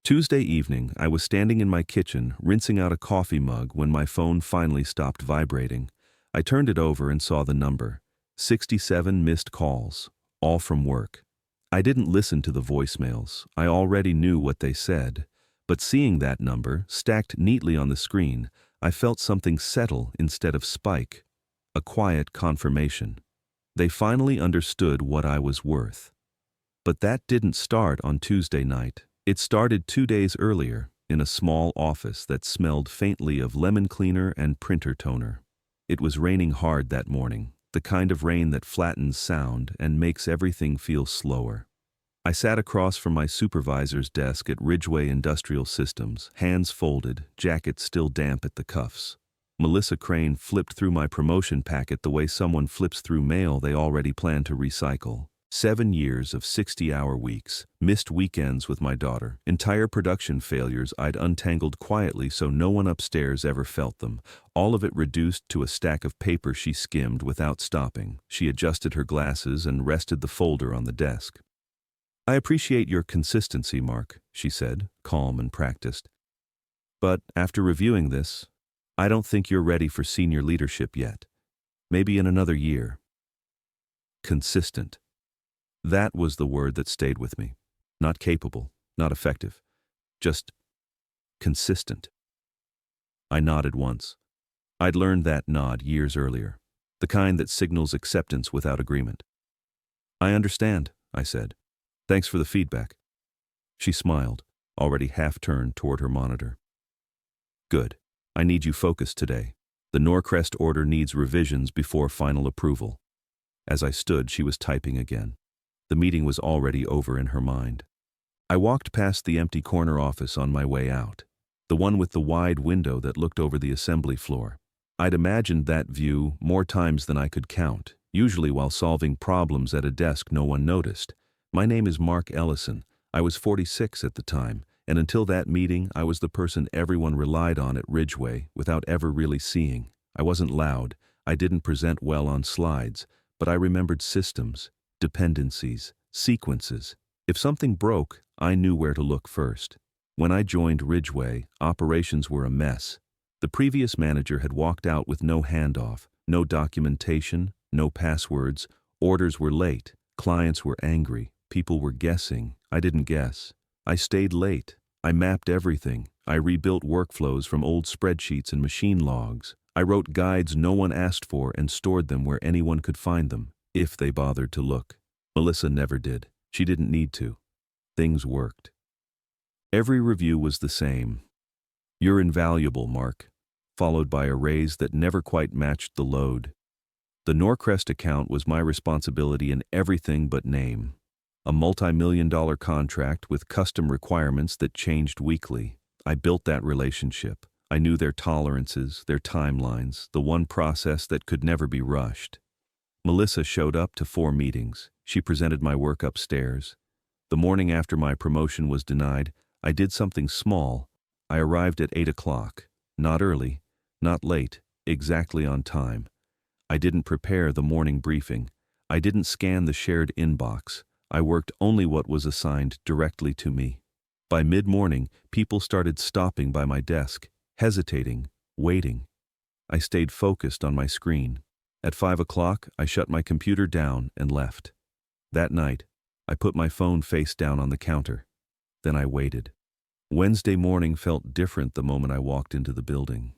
Tuesday evening, I was standing in my kitchen, rinsing out a coffee mug when my phone finally stopped vibrating. I turned it over and saw the number. 67 missed calls, all from work. I didn't listen to the voicemails. I already knew what they said. But seeing that number, stacked neatly on the screen, I felt something settle instead of spike. A quiet confirmation. They finally understood what I was worth. But that didn't start on Tuesday night. It started 2 days earlier, in a small office that smelled faintly of lemon cleaner and printer toner. It was raining hard that morning, the kind of rain that flattens sound and makes everything feel slower. I sat across from my supervisor's desk at Ridgeway Industrial Systems, hands folded, jacket still damp at the cuffs. Melissa Crane flipped through my promotion packet the way someone flips through mail they already plan to recycle. 7 years of 60-hour weeks, missed weekends with my daughter, entire production failures I'd untangled quietly so no one upstairs ever felt them, all of it reduced to a stack of paper she skimmed without stopping. She adjusted her glasses and rested the folder on the desk. "I appreciate your consistency, Mark," she said, calm and practiced. "But after reviewing this, I don't think you're ready for senior leadership yet. Maybe in another year." Consistent. That was the word that stayed with me. Not capable, not effective, just consistent. I nodded once. I'd learned that nod years earlier, the kind that signals acceptance without agreement. "I understand," I said. "Thanks for the feedback." She smiled, already half-turned toward her monitor. "Good. I need you focused today. The Norcrest order needs revisions before final approval." As I stood, she was typing again. The meeting was already over in her mind. I walked past the empty corner office on my way out, the one with the wide window that looked over the assembly floor. I'd imagined that view more times than I could count, usually while solving problems at a desk no one noticed. My name is Mark Ellison. I was 46 at the time, and until that meeting, I was the person everyone relied on at Ridgeway without ever really seeing. I wasn't loud. I didn't present well on slides, but I remembered systems, dependencies, sequences. If something broke, I knew where to look first. When I joined Ridgeway, operations were a mess. The previous manager had walked out with no handoff, no documentation, no passwords. Orders were late. Clients were angry. People were guessing. I didn't guess. I stayed late. I mapped everything. I rebuilt workflows from old spreadsheets and machine logs. I wrote guides no one asked for and stored them where anyone could find them, if they bothered to look. Melissa never did. She didn't need to. Things worked. Every review was the same. "You're invaluable, Mark," followed by a raise that never quite matched the load. The Norcrest account was my responsibility in everything but name. A multi-million-dollar contract with custom requirements that changed weekly. I built that relationship. I knew their tolerances, their timelines, the one process that could never be rushed. Melissa showed up to 4 meetings. She presented my work upstairs. The morning after my promotion was denied, I did something small. I arrived at 8 o'clock. Not early, not late, exactly on time. I didn't prepare the morning briefing. I didn't scan the shared inbox. I worked only what was assigned directly to me. By mid-morning, people started stopping by my desk, hesitating, waiting. I stayed focused on my screen. At 5 o'clock, I shut my computer down and left. That night, I put my phone face down on the counter. Then I waited. Wednesday morning felt different the moment I walked into the building.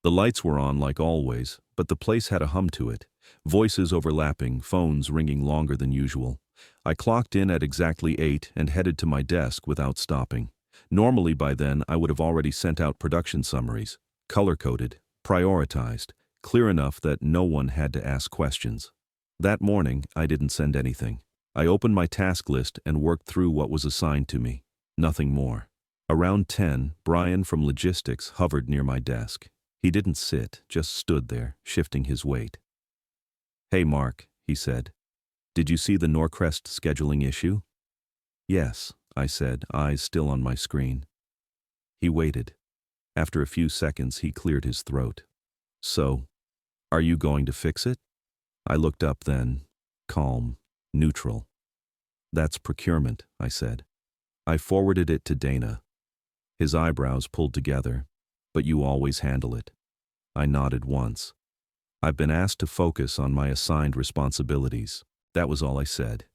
The lights were on like always, but the place had a hum to it. Voices overlapping, phones ringing longer than usual. I clocked in at exactly 8 and headed to my desk without stopping. Normally by then, I would have already sent out production summaries, color-coded, prioritized, clear enough that no one had to ask questions. That morning, I didn't send anything. I opened my task list and worked through what was assigned to me. Nothing more. Around 10, Brian from logistics hovered near my desk. He didn't sit, just stood there, shifting his weight. "Hey, Mark," he said. "Did you see the Norcrest scheduling issue?" "Yes," I said, eyes still on my screen. He waited. After a few seconds, he cleared his throat. "So, are you going to fix it?" I looked up then, calm, neutral. "That's procurement," I said. I forwarded it to Dana. His eyebrows pulled together. But you always handle it. I nodded once. I've been asked to focus on my assigned responsibilities. That was all I said.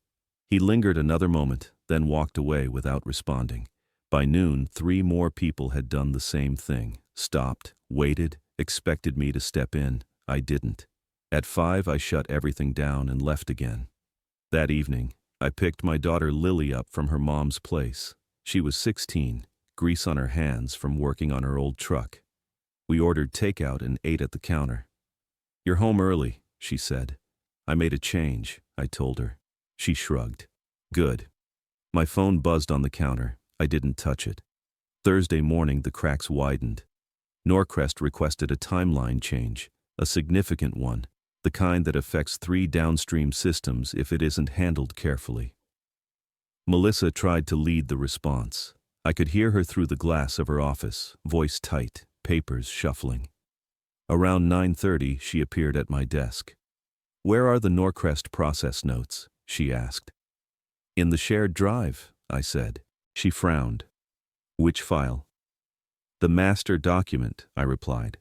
He lingered another moment, then walked away without responding. By noon, 3 more people had done the same thing. Stopped, waited, expected me to step in. I didn't. At 5, I shut everything down and left again. That evening, I picked my daughter Lily up from her mom's place. She was 16, grease on her hands from working on her old truck. We ordered takeout and ate at the counter. "You're home early," she said. "I made a change," I told her. She shrugged. "Good." My phone buzzed on the counter. I didn't touch it. Thursday morning, the cracks widened. Norcrest requested a timeline change, a significant one, the kind that affects 3 downstream systems if it isn't handled carefully. Melissa tried to lead the response. I could hear her through the glass of her office, voice tight, papers shuffling. Around 9:30, she appeared at my desk. "Where are the Norcrest process notes?" she asked. "In the shared drive," I said. She frowned. "Which file?" "The master document," I replied.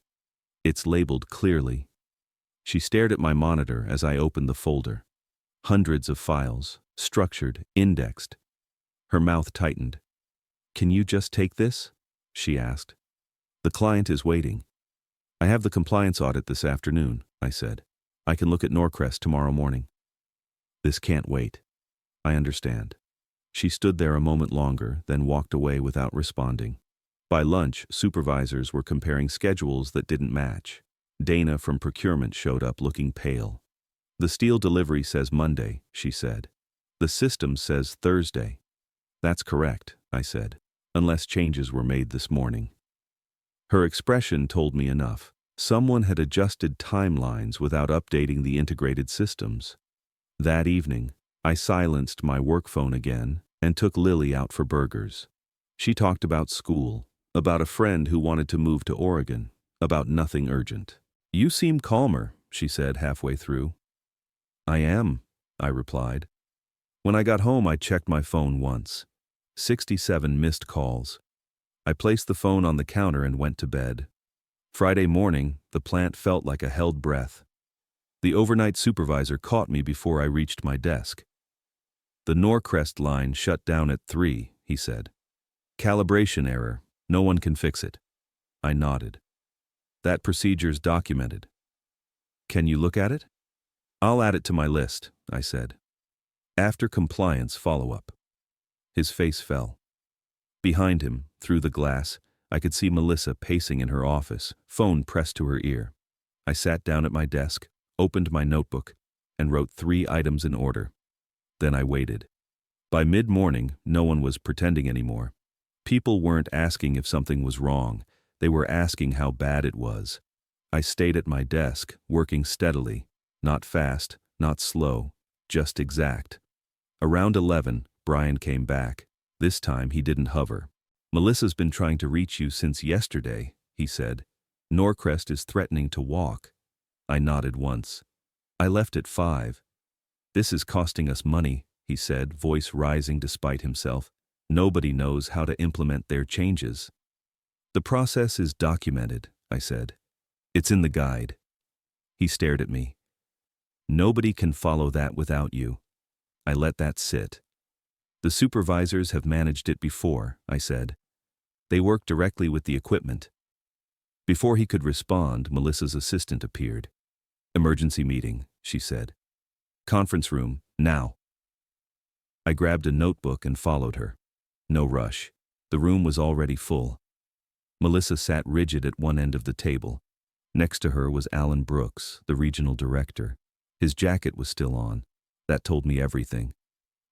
"It's labeled clearly." She stared at my monitor as I opened the folder. Hundreds of files, structured, indexed. Her mouth tightened. "Can you just take this?" she asked. "The client is waiting." "I have the compliance audit this afternoon," I said. "I can look at Norcrest tomorrow morning." "This can't wait." "I understand." She stood there a moment longer, then walked away without responding. By lunch, supervisors were comparing schedules that didn't match. Dana from procurement showed up looking pale. "The steel delivery says Monday," she said. "The system says Thursday." "That's correct," I said, "unless changes were made this morning." Her expression told me enough. Someone had adjusted timelines without updating the integrated systems. That evening, I silenced my work phone again and took Lily out for burgers. She talked about school, about a friend who wanted to move to Oregon, about nothing urgent. "You seem calmer," she said halfway through. "I am," I replied. When I got home, I checked my phone once. 67 missed calls. I placed the phone on the counter and went to bed. Friday morning, the plant felt like a held breath. The overnight supervisor caught me before I reached my desk. "The Norcrest line shut down at 3, he said. "Calibration error. No one can fix it." I nodded. "That procedure's documented." "Can you look at it?" "I'll add it to my list," I said. "After compliance follow-up." His face fell. Behind him, through the glass, I could see Melissa pacing in her office, phone pressed to her ear. I sat down at my desk, opened my notebook, and wrote 3 items in order. Then I waited. By mid-morning, no one was pretending anymore. People weren't asking if something was wrong. They were asking how bad it was. I stayed at my desk, working steadily, not fast, not slow, just exact. Around 11, Brian came back. This time he didn't hover. "Melissa's been trying to reach you since yesterday," he said. "Norcrest is threatening to walk." I nodded once. "I left at 5. "This is costing us money," he said, voice rising despite himself. "Nobody knows how to implement their changes." "The process is documented," I said. "It's in the guide." He stared at me. "Nobody can follow that without you." I let that sit. "The supervisors have managed it before," I said. "They work directly with the equipment." Before he could respond, Melissa's assistant appeared. "Emergency meeting," she said. "Conference room, now." I grabbed a notebook and followed her. No rush. The room was already full. Melissa sat rigid at one end of the table. Next to her was Alan Brooks, the regional director. His jacket was still on. That told me everything.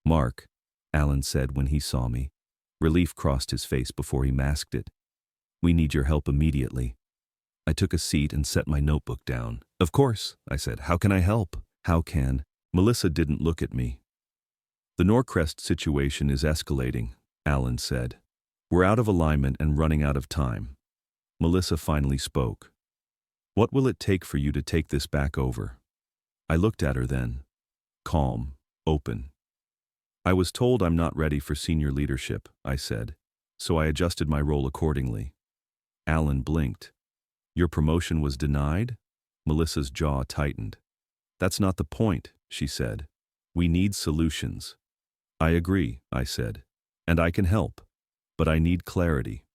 "Mark," Alan said when he saw me. Relief crossed his face before he masked it. "We need your help immediately." I took a seat and set my notebook down. "Of course," I said. "How can I help?" "How can?" Melissa didn't look at me. "The Norcrest situation is escalating," Alan said. "We're out of alignment and running out of time." Melissa finally spoke. "What will it take for you to take this back over?" I looked at her then. Calm, open. "I was told I'm not ready for senior leadership," I said. so I adjusted my role accordingly. Alan blinked. Your promotion was denied? Melissa's jaw tightened. That's not the point, she said. We need solutions. I agree, I said. And I can help. But I need clarity.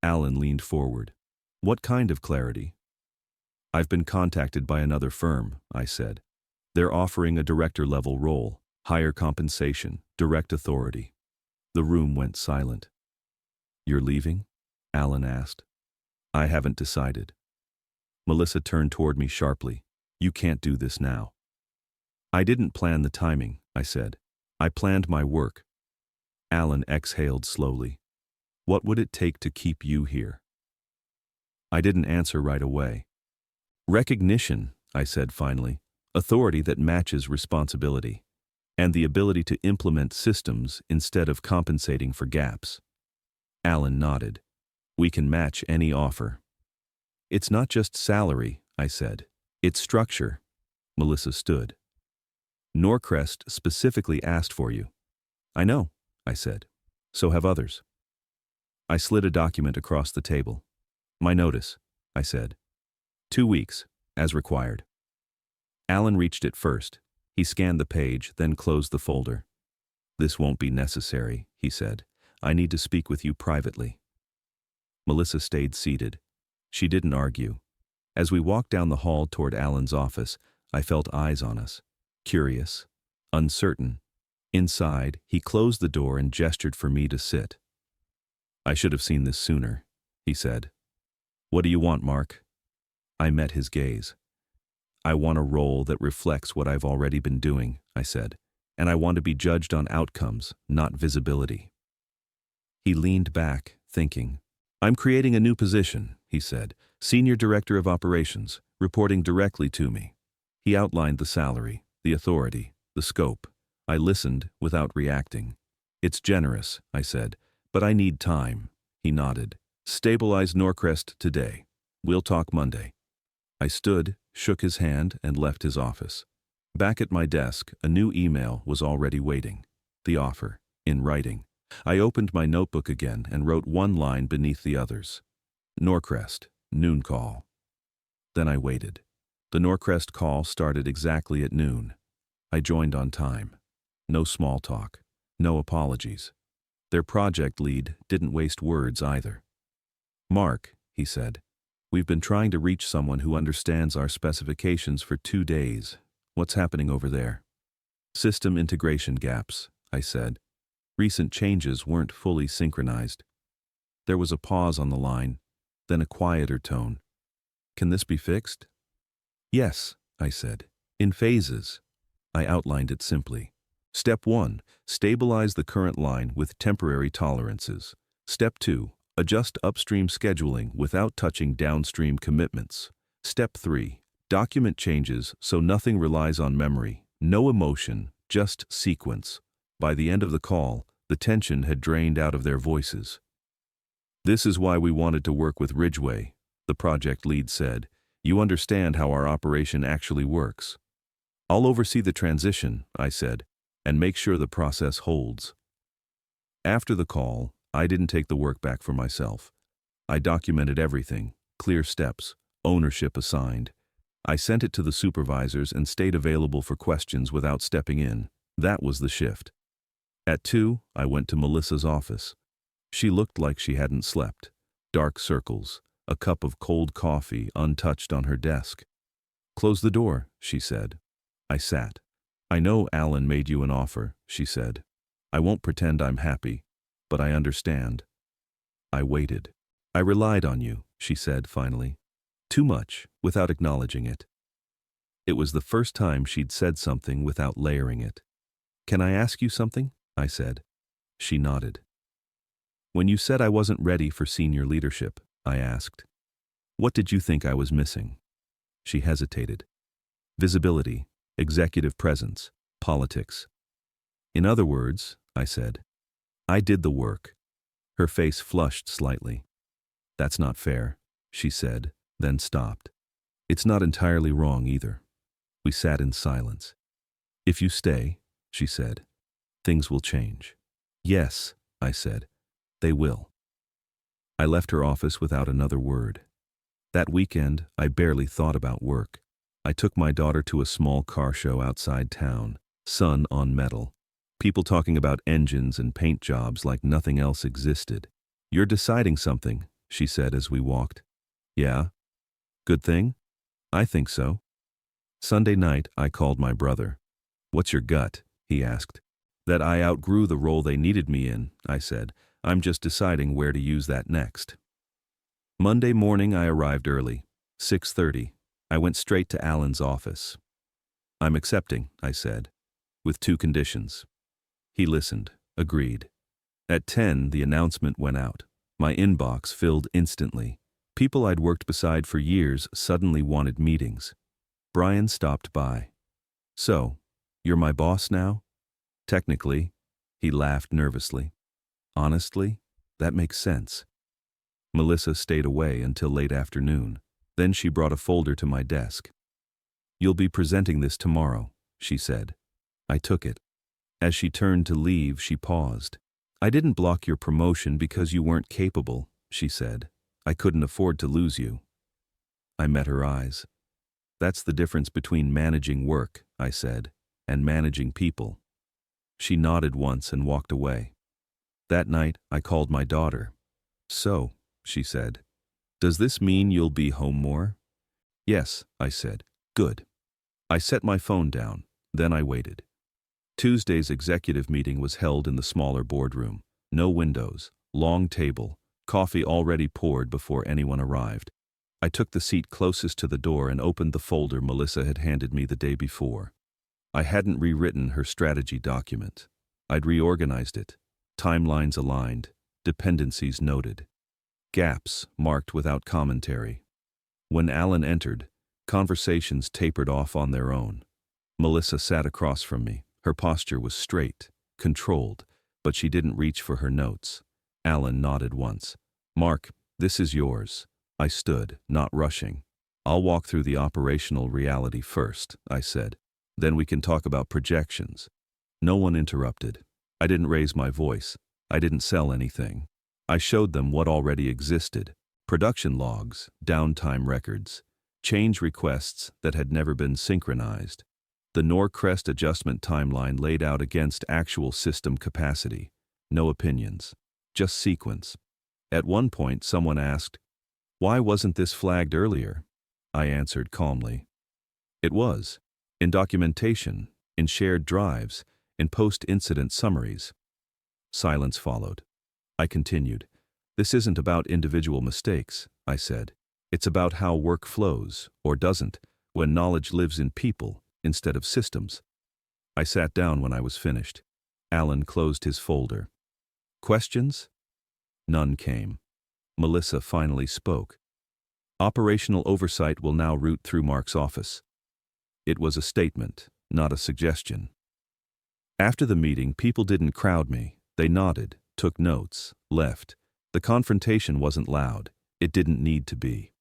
Alan leaned forward. What kind of clarity? I've been contacted by another firm, I said. They're offering a director-level role, higher compensation, direct authority. The room went silent. You're leaving? Alan asked. I haven't decided. Melissa turned toward me sharply. You can't do this now. I didn't plan the timing, I said. I planned my work. Alan exhaled slowly. What would it take to keep you here? I didn't answer right away. Recognition, I said finally, authority that matches responsibility, and the ability to implement systems instead of compensating for gaps. Alan nodded. We can match any offer. It's not just salary, I said. It's structure. Melissa stood. Norcrest specifically asked for you. I know, I said. So have others. I slid a document across the table. My notice, I said. 2 weeks, as required. Alan reached it first. He scanned the page, then closed the folder. This won't be necessary, he said. I need to speak with you privately. Melissa stayed seated. She didn't argue. As we walked down the hall toward Alan's office, I felt eyes on us. Curious, uncertain. Inside, he closed the door and gestured for me to sit. I should have seen this sooner, he said. What do you want, Mark? I met his gaze. I want a role that reflects what I've already been doing, I said, and I want to be judged on outcomes, not visibility. He leaned back, thinking. I'm creating a new position, he said, Senior Director of Operations, reporting directly to me. He outlined the salary, the authority, the scope. I listened without reacting. It's generous, I said, but I need time. He nodded. Stabilize Norcrest today. We'll talk Monday. I stood, shook his hand, and left his office. Back at my desk, a new email was already waiting. The offer, in writing. I opened my notebook again and wrote one line beneath the others. Norcrest, noon call. Then I waited. The Norcrest call started exactly at noon. I joined on time. No small talk. No apologies. Their project lead didn't waste words either. Mark, he said, we've been trying to reach someone who understands our specifications for 2 days. What's happening over there? System integration gaps, I said. Recent changes weren't fully synchronized. There was a pause on the line, then a quieter tone. Can this be fixed? Yes, I said. In phases. I outlined it simply. Step 1, stabilize the current line with temporary tolerances. Step 2, adjust upstream scheduling without touching downstream commitments. Step 3, document changes so nothing relies on memory, no emotion, just sequence. By the end of the call, the tension had drained out of their voices. This is why we wanted to work with Ridgeway, the project lead said. You understand how our operation actually works. I'll oversee the transition, I said, and make sure the process holds. After the call, I didn't take the work back for myself. I documented everything, clear steps, ownership assigned. I sent it to the supervisors and stayed available for questions without stepping in. That was the shift. At 2, I went to Melissa's office. She looked like she hadn't slept. Dark circles, a cup of cold coffee untouched on her desk. Close the door, she said. I sat. I know Alan made you an offer, she said. I won't pretend I'm happy, but I understand. I waited. I relied on you, she said finally. Too much, without acknowledging it. It was the first time she'd said something without layering it. Can I ask you something? I said. She nodded. When you said I wasn't ready for senior leadership, I asked, what did you think I was missing? She hesitated. Visibility, executive presence, politics. In other words, I said, I did the work. Her face flushed slightly. That's not fair, she said, then stopped. It's not entirely wrong either. We sat in silence. If you stay, she said, things will change. Yes, I said, they will. I left her office without another word. That weekend, I barely thought about work. I took my daughter to a small car show outside town, sun on metal. People talking about engines and paint jobs like nothing else existed. "You're deciding something," she said as we walked. "Yeah? Good thing?" "I think so." Sunday night, I called my brother. "What's your gut?" he asked. "That I outgrew the role they needed me in," I said. "I'm just deciding where to use that next." Monday morning, I arrived early, 6:30. I went straight to Alan's office. "I'm accepting," I said, "with two conditions." He listened, agreed. At 10, the announcement went out. My inbox filled instantly. People I'd worked beside for years suddenly wanted meetings. Brian stopped by. "So, you're my boss now?" "Technically," he laughed nervously. "Honestly, that makes sense." Melissa stayed away until late afternoon. Then she brought a folder to my desk. "You'll be presenting this tomorrow," she said. I took it. As she turned to leave, she paused. "I didn't block your promotion because you weren't capable," she said. "I couldn't afford to lose you." I met her eyes. "That's the difference between managing work," I said, "and managing people." She nodded once and walked away. That night, I called my daughter. "So," she said, "does this mean you'll be home more?" "Yes," I said. "Good." I set my phone down. Then I waited. Tuesday's executive meeting was held in the smaller boardroom. No windows, long table, coffee already poured before anyone arrived. I took the seat closest to the door and opened the folder Melissa had handed me the day before. I hadn't rewritten her strategy document. I'd reorganized it. Timelines aligned, dependencies noted. Gaps marked without commentary. When Alan entered, conversations tapered off on their own. Melissa sat across from me. Her posture was straight, controlled, but she didn't reach for her notes. Alan nodded once. "Mark, this is yours." I stood, not rushing. "I'll walk through the operational reality first," I said. "Then we can talk about projections." No one interrupted. I didn't raise my voice. I didn't sell anything. I showed them what already existed: production logs, downtime records, change requests that had never been synchronized. The Norcrest adjustment timeline laid out against actual system capacity. No opinions, just sequence. At one point, someone asked, "Why wasn't this flagged earlier?" I answered calmly. "It was. In documentation, in shared drives, in post-incident summaries." Silence followed. I continued. "This isn't about individual mistakes," I said. "It's about how work flows, or doesn't, when knowledge lives in people instead of systems." I sat down when I was finished. Alan closed his folder. "Questions?" None came. Melissa finally spoke. "Operational oversight will now route through Mark's office." It was a statement, not a suggestion. After the meeting, people didn't crowd me. They nodded, took notes, left. The confrontation wasn't loud. It didn't need to be.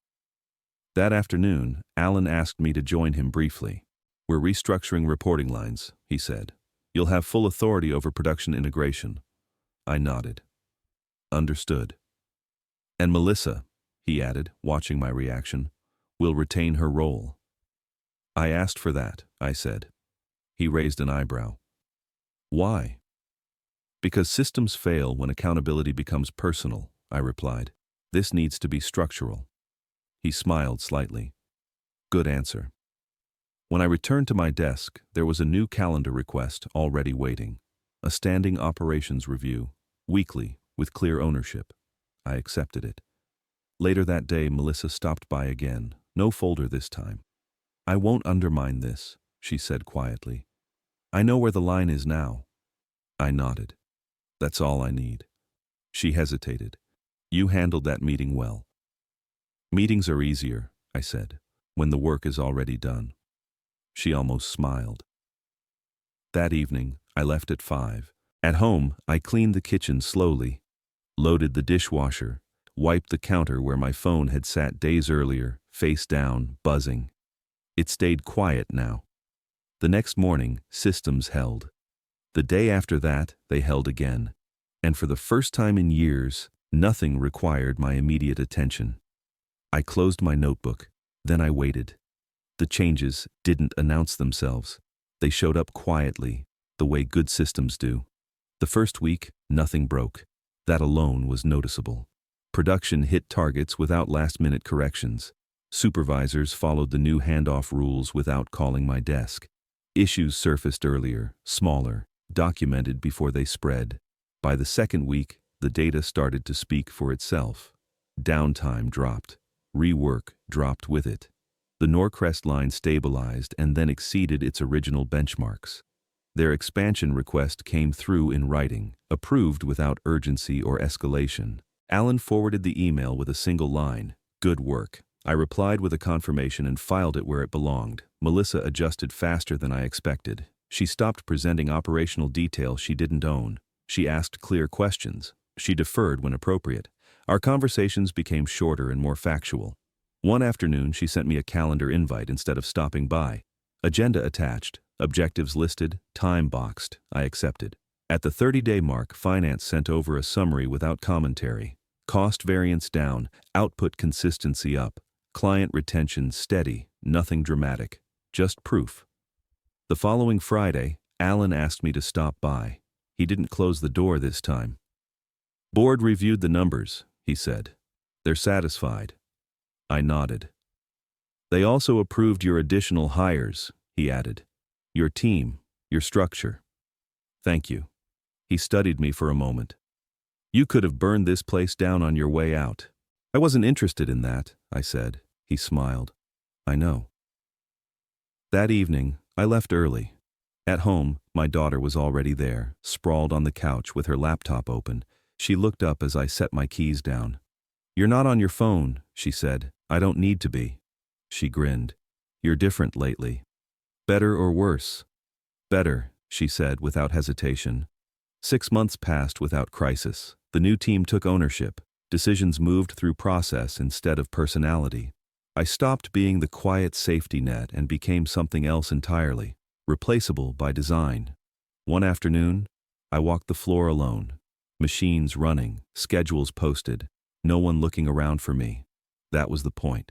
That afternoon, Alan asked me to join him briefly. "We're restructuring reporting lines," he said. "You'll have full authority over production integration." I nodded. "Understood." "And Melissa," he added, watching my reaction, "will retain her role." "I asked for that," I said. He raised an eyebrow. "Why?" "Because systems fail when accountability becomes personal," I replied. "This needs to be structural." He smiled slightly. "Good answer." When I returned to my desk, there was a new calendar request already waiting. A standing operations review, weekly, with clear ownership. I accepted it. Later that day, Melissa stopped by again. No folder this time. "I won't undermine this," she said quietly. "I know where the line is now." I nodded. "That's all I need." She hesitated. "You handled that meeting well." "Meetings are easier," I said, "when the work is already done." She almost smiled. That evening, I left at 5. At home, I cleaned the kitchen slowly, loaded the dishwasher, wiped the counter where my phone had sat days earlier, face down, buzzing. It stayed quiet now. The next morning, systems held. The day after that, they held again. And for the first time in years, Nothing required my immediate attention. I closed my notebook, then I waited. The changes didn't announce themselves. They showed up quietly, the way good systems do. The first week, nothing broke. That alone was noticeable. Production hit targets without last-minute corrections. Supervisors followed the new handoff rules without calling my desk. Issues surfaced earlier, smaller, documented before they spread. By the second week, the data started to speak for itself. Downtime dropped. Rework dropped with it. The Norcrest line stabilized and then exceeded its original benchmarks. Their expansion request came through in writing, approved without urgency or escalation. Alan forwarded the email with a single line, "Good work." I replied with a confirmation and filed it where it belonged. Melissa adjusted faster than I expected. She stopped presenting operational details she didn't own. She asked clear questions. She deferred when appropriate. Our conversations became shorter and more factual. One afternoon, she sent me a calendar invite instead of stopping by. Agenda attached, objectives listed, time boxed. I accepted. At the 30-day mark, finance sent over a summary without commentary. Cost variance down, output consistency up. Client retention steady, nothing dramatic, just proof. The following Friday, Alan asked me to stop by. He didn't close the door this time. "Board reviewed the numbers," he said. "They're satisfied." I nodded. "They also approved your additional hires," he added. "Your team, your structure. Thank you." He studied me for a moment. "You could have burned this place down on your way out." "I wasn't interested in that," I said. He smiled. "I know." That evening, I left early. At home, my daughter was already there, sprawled on the couch with her laptop open. She looked up as I set my keys down. "You're not on your phone," she said. "I don't need to be." She grinned. "You're different lately." "Better or worse?" "Better," she said without hesitation. 6 months passed without crisis. The new team took ownership. Decisions moved through process instead of personality. I stopped being the quiet safety net and became something else entirely, replaceable by design. One afternoon, I walked the floor alone. Machines running, schedules posted, no one looking around for me. That was the point.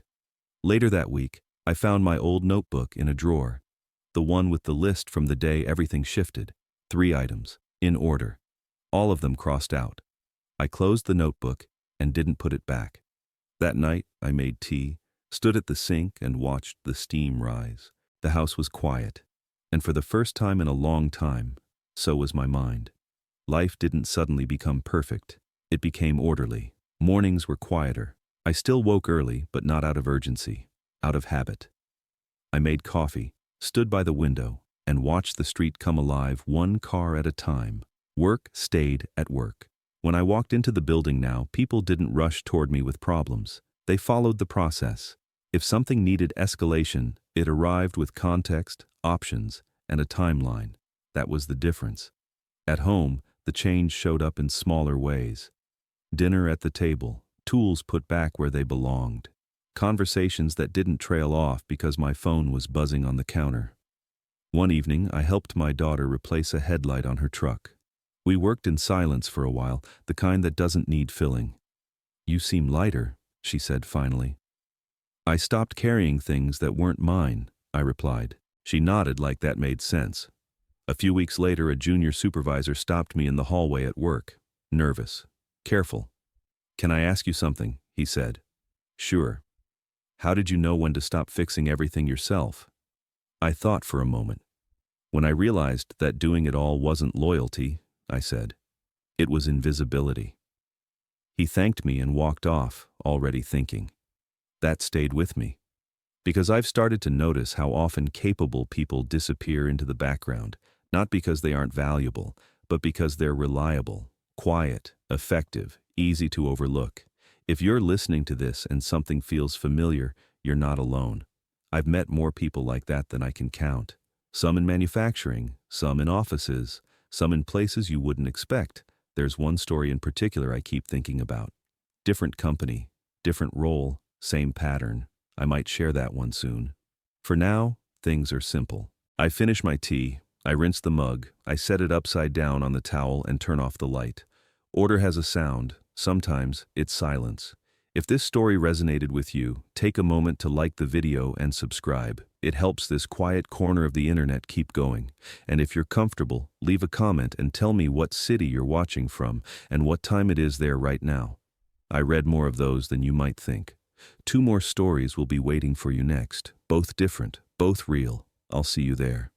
Later that week, I found my old notebook in a drawer. The one with the list from the day everything shifted. 3 items, in order. All of them crossed out. I closed the notebook and didn't put it back. That night, I made tea, stood at the sink and watched the steam rise. The house was quiet, and for the first time in a long time, so was my mind. Life didn't suddenly become perfect. It became orderly. Mornings were quieter. I still woke early, but not out of urgency, out of habit. I made coffee, stood by the window, and watched the street come alive one car at a time. Work stayed at work. When I walked into the building now, people didn't rush toward me with problems. They followed the process. If something needed escalation, it arrived with context, options, and a timeline. That was the difference. At home, the change showed up in smaller ways. Dinner at the table, tools put back where they belonged. Conversations that didn't trail off because my phone was buzzing on the counter. One evening, I helped my daughter replace a headlight on her truck. We worked in silence for a while, the kind that doesn't need filling. "You seem lighter," she said finally. "I stopped carrying things that weren't mine," I replied. She nodded like that made sense. A few weeks later, a junior supervisor stopped me in the hallway at work, nervous, careful. "Can I ask you something?" he said. "Sure." "How did you know when to stop fixing everything yourself?" I thought for a moment. When I realized that doing it all wasn't loyalty, I said, it was invisibility. He thanked me and walked off, already thinking. That stayed with me. Because I've started to notice how often capable people disappear into the background, not because they aren't valuable, but because they're reliable, quiet, effective, easy to overlook. If you're listening to this and something feels familiar, you're not alone. I've met more people like that than I can count. Some in manufacturing, some in offices, some in places you wouldn't expect. There's one story in particular I keep thinking about. Different company, different role, same pattern. I might share that one soon. For now, things are simple. I finish my tea, I rinse the mug, I set it upside down on the towel and turn off the light. Order has a sound, Sometimes it's silence. If this story resonated with you, take a moment to like the video and subscribe. It helps this quiet corner of the internet keep going. And if you're comfortable, leave a comment and tell me what city you're watching from and what time it is there right now. I read more of those than you might think. 2 more stories will be waiting for you next. Both different, both real. I'll see you there.